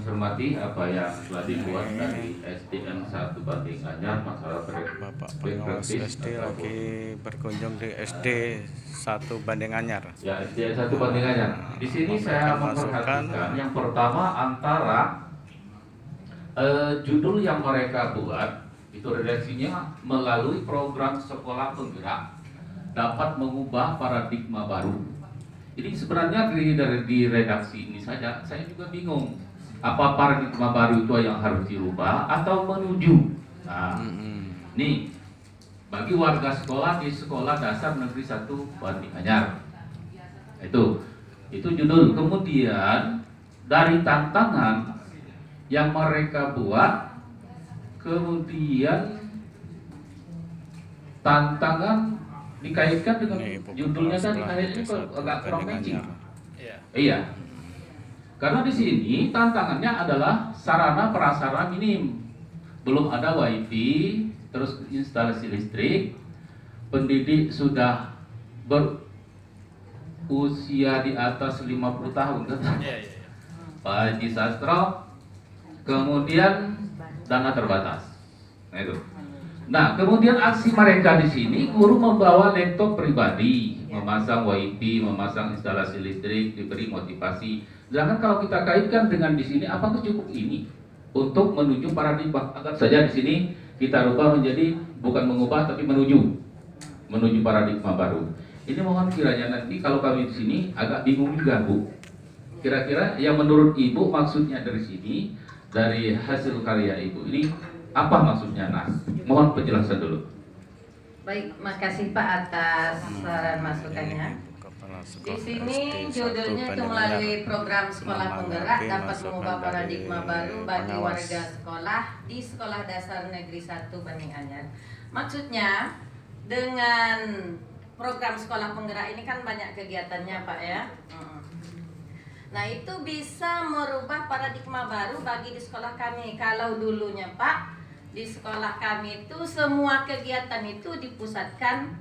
cermati apa yang telah dibuat dari SDN 1 Banting Anyar masalah Bapak pengawas SD lagi berkunjung di SD 1 Banting Anyar. Ya, SDN 1 Banting Anyar. Di sini saya memperhatikan yang pertama antara judul yang mereka buat itu redaksinya melalui program sekolah penggerak dapat mengubah paradigma baru. Ini sebenarnya di redaksi ini saja saya juga bingung apa paradigma baru itu yang harus dirubah atau menuju. Nah, nih bagi warga sekolah di Sekolah Dasar Negeri 1 Banting Anyar itu judul. Kemudian dari tantangan yang mereka buat, kemudian tantangan dikaitkan dengan judulnya tadi, kayaknya agak kurang matching. Iya. Karena di sini tantangannya adalah sarana prasarana minim. Belum ada wifi, terus instalasi listrik, pendidik sudah berusia di atas 50 tahun, Pak Haji Sastro, kemudian dana terbatas. Nah itu. Nah, kemudian aksi mereka di sini, guru membawa laptop pribadi, memasang wifi, memasang instalasi listrik, diberi motivasi. Sedangkan kalau kita kaitkan dengan di sini, apakah cukup ini untuk menuju paradigma? Anggap saja di sini kita rubah menjadi bukan mengubah tapi menuju paradigma baru. Ini mohon kiranya nanti kalau kami di sini agak bingung juga, Bu. Kira-kira yang menurut Ibu maksudnya dari sini, dari hasil karya Ibu ini apa maksudnya, Nas? Mohon penjelasan dulu. Baik, makasih Pak atas saran masukannya. Di sini judulnya itu melalui program sekolah penggerak dapat mengubah paradigma baru bagi warga sekolah di Sekolah Dasar Negeri 1 Banting Anyar. Maksudnya dengan program sekolah penggerak ini kan banyak kegiatannya, Pak ya. Nah, itu bisa merubah paradigma baru bagi di sekolah kami. Kalau dulunya, Pak, di sekolah kami itu semua kegiatan itu dipusatkan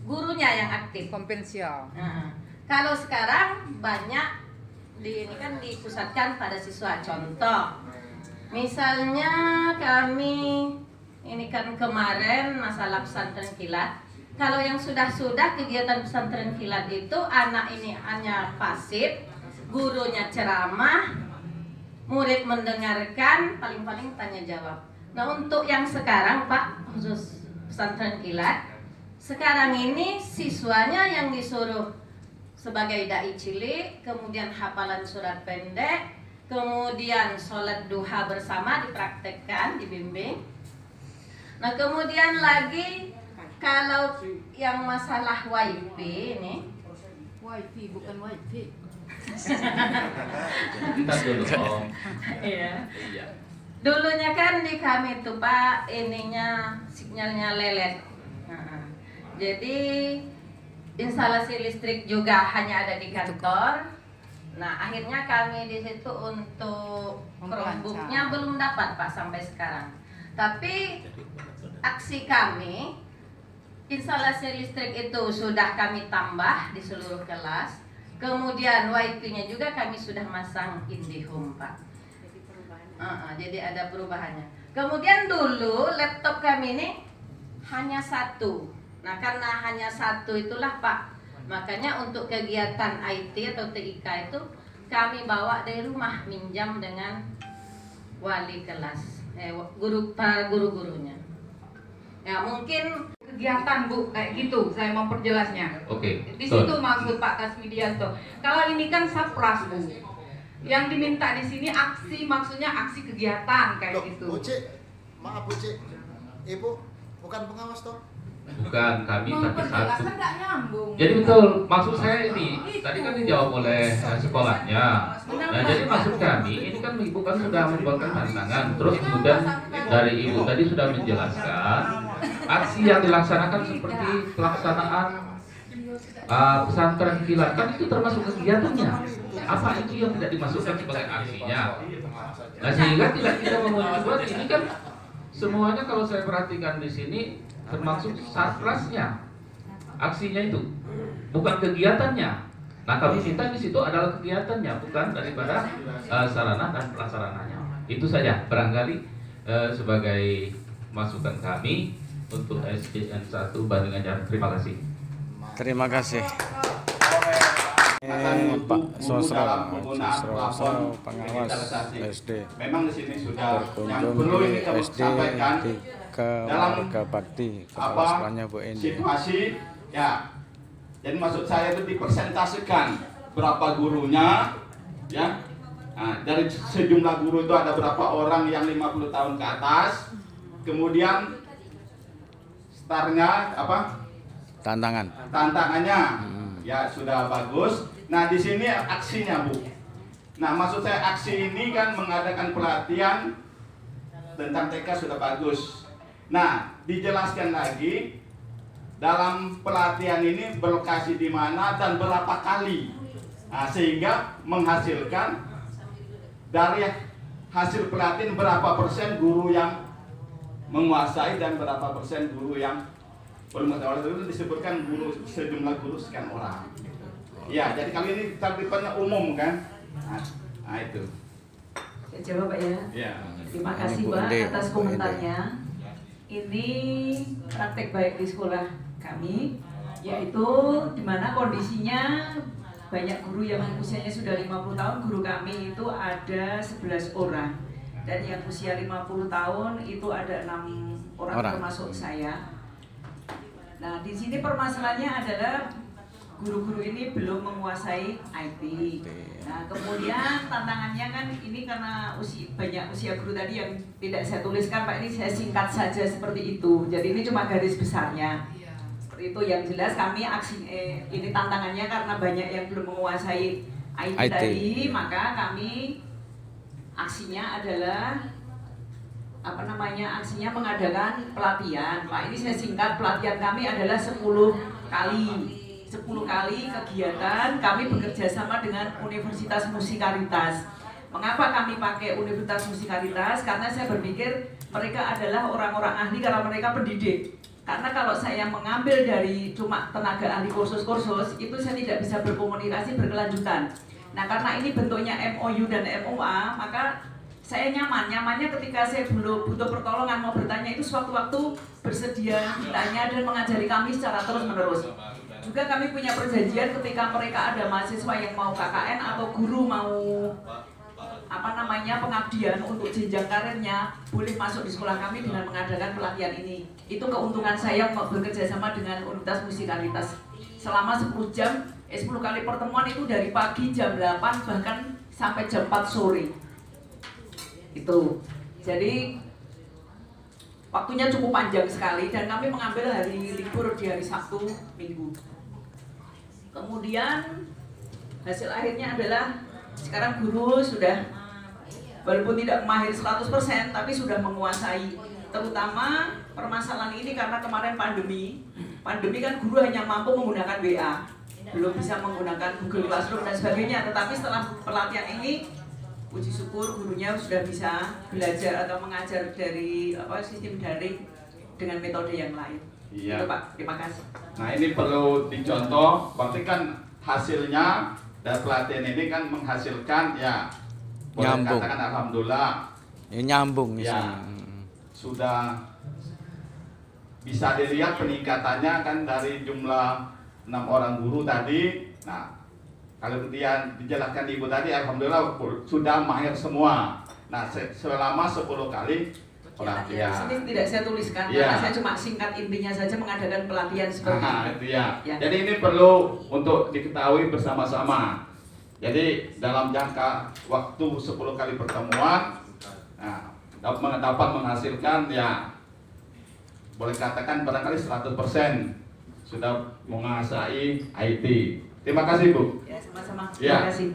gurunya yang aktif, kompensial. Kalau sekarang banyak ini kan dipusatkan pada siswa. Contoh, misalnya kami ini kan kemarin masalah pesantren kilat. Kalau yang sudah kegiatan pesantren kilat itu anak ini hanya pasif, gurunya ceramah, murid mendengarkan, paling-paling tanya jawab. Nah, untuk yang sekarang, Pak, khusus pesantren kilat, sekarang ini siswanya yang disuruh sebagai dai cilik, kemudian hafalan surat pendek, kemudian sholat duha bersama dipraktekkan, dibimbing. Nah, kemudian lagi kalau yang masalah wifi ini, wifi bukan wifi. Kita dulu, Om. Iya. Dulunya kan di kami itu, Pak, ininya sinyalnya lelet. Jadi instalasi listrik juga hanya ada di kantor. Nah, akhirnya kami di situ untuk Chromebooknya belum dapat, Pak, sampai sekarang. Tapi aksi kami, instalasi listrik itu sudah kami tambah di seluruh kelas. Kemudian wifi-nya juga kami sudah masang IndiHome, Pak. Jadi ada perubahannya. Kemudian dulu laptop kami ini hanya satu. Nah, karena hanya satu itulah, Pak, makanya untuk kegiatan IT atau TIK itu kami bawa dari rumah, minjam dengan wali kelas, para guru-gurunya. Ya, mungkin kegiatan, Bu, kayak gitu saya mau perjelasnya. Oke. Di situ maksud Pak Kasmidianto. Kalau ini kan Sapras, Bu. Yang diminta di sini aksi, maksudnya aksi kegiatan kayak gitu. Bu Cik, maaf Bu Cik, Ibu bukan pengawas toh? Bukan, kami tapi satu. Nggak nyambung. Jadi betul, maksud saya ini tadi kan dijawab oleh sekolahnya. Nah, jadi maksud kami ini kan Ibu kan sudah membuatkan tantangan, terus kemudian dari Ibu tadi sudah menjelaskan aksi yang dilaksanakan seperti pelaksanaan pesantren kilat, kan itu termasuk kegiatannya. Apa itu yang tidak dimasukkan sebagai aksinya? Nah, sehingga tidak kita membuat ini kan semuanya kalau saya perhatikan di sini termasuk satrasnya, aksinya itu bukan kegiatannya. Nah, kami minta di situ adalah kegiatannya, bukan daripada sarana dan prasarananya. Itu saja barangkali sebagai masukan kami untuk SDN 1 Bandingan. Terima kasih. Terima kasih. Pak Sosro pengawas SD Memang di sini sudah yang berkunjung perlu di ini kami SD sampaikan di Keluarga Bakti. Kepala sekolahnya Bu Indi. situasi ya. Jadi maksud saya itu dipresentasikan berapa gurunya ya. Nah, dari sejumlah guru itu ada berapa orang yang 50 tahun ke atas. Kemudian startnya apa? Tantangannya ya sudah bagus. Nah, di sini aksinya, Bu. Nah, maksud saya aksi ini kan mengadakan pelatihan tentang TK sudah bagus. Nah, dijelaskan lagi dalam pelatihan ini berlokasi di mana dan berapa kali. Nah, sehingga menghasilkan dari hasil pelatihan berapa persen guru yang menguasai dan berapa persen guru yang belum mengetahui. Itu disebutkan guru, sejumlah guru sekian orang. Ya, jadi kali ini tertibnya umum kan. Nah itu. Saya jawab Pak ya. Ya. Terima kasih Pak atas komentarnya. Ini praktek baik di sekolah kami, yaitu di mana kondisinya banyak guru yang usianya sudah 50 tahun. Guru kami itu ada 11 orang, dan yang usia 50 tahun itu ada 6 orang termasuk saya. Nah, di sini permasalahannya adalah guru-guru ini belum menguasai IT. Nah, kemudian tantangannya kan ini karena banyak usia guru tadi yang tidak saya tuliskan Pak, ini saya singkat saja seperti itu. Jadi ini cuma garis besarnya. Seperti itu, yang jelas kami ini tantangannya karena banyak yang belum menguasai IT. Tadi, maka kami aksinya adalah aksinya mengadakan pelatihan. Pak, ini saya singkat, pelatihan kami adalah 10 kali kegiatan. Kami bekerja sama dengan Universitas Musikalitas. Mengapa kami pakai Universitas Musikalitas? Karena saya berpikir mereka adalah orang-orang ahli karena mereka pendidik. Karena kalau saya mengambil dari cuma tenaga ahli kursus-kursus, itu saya tidak bisa berkomunikasi berkelanjutan. Nah, karena ini bentuknya MOU dan MOA, maka saya nyamannya ketika saya belum butuh pertolongan mau bertanya itu sewaktu-waktu bersedia ditanya dan mengajari kami secara terus-menerus. Juga kami punya perjanjian ketika mereka ada mahasiswa yang mau KKN atau guru mau pengabdian untuk jenjang karirnya, boleh masuk di sekolah kami dengan mengadakan pelatihan ini. Itu keuntungan saya bekerja sama dengan Universitas Musikalitas. Selama 10 kali pertemuan itu dari pagi jam 8 bahkan sampai jam 4 sore. Itu. Jadi waktunya cukup panjang sekali dan kami mengambil hari libur di hari Sabtu Minggu. Kemudian hasil akhirnya adalah sekarang guru sudah walaupun tidak mahir 100% tapi sudah menguasai, terutama permasalahan ini karena kemarin pandemi kan guru hanya mampu menggunakan WA, belum bisa menggunakan Google Classroom dan sebagainya. Tetapi setelah pelatihan ini puji syukur gurunya sudah bisa belajar atau mengajar dari sistem daring dengan metode yang lain. Iya. Itu Pak, terima kasih. Nah, ini perlu dicontoh, berarti kan hasilnya dari pelatihan ini kan menghasilkan ya boleh Nyambung. katakan alhamdulillah Ya, nyambung ya, sudah bisa dilihat peningkatannya kan dari jumlah 6 orang guru tadi. Nah, kalau kemudian dijelaskan Ibu tadi, alhamdulillah sudah mahir semua. Nah, selama 10 kali pelatihan. Sini tidak saya tuliskan, Ya. karena saya cuma singkat intinya saja mengadakan pelatihan seperti Nah, itu. itu ya. Ya. Jadi ini perlu untuk diketahui bersama-sama. Jadi dalam jangka waktu 10 kali pertemuan, nah, dapat menghasilkan ya boleh katakan barangkali 100% sudah menguasai IT. Terima kasih Bu. Ya, sama-sama. Ya. Terima kasih.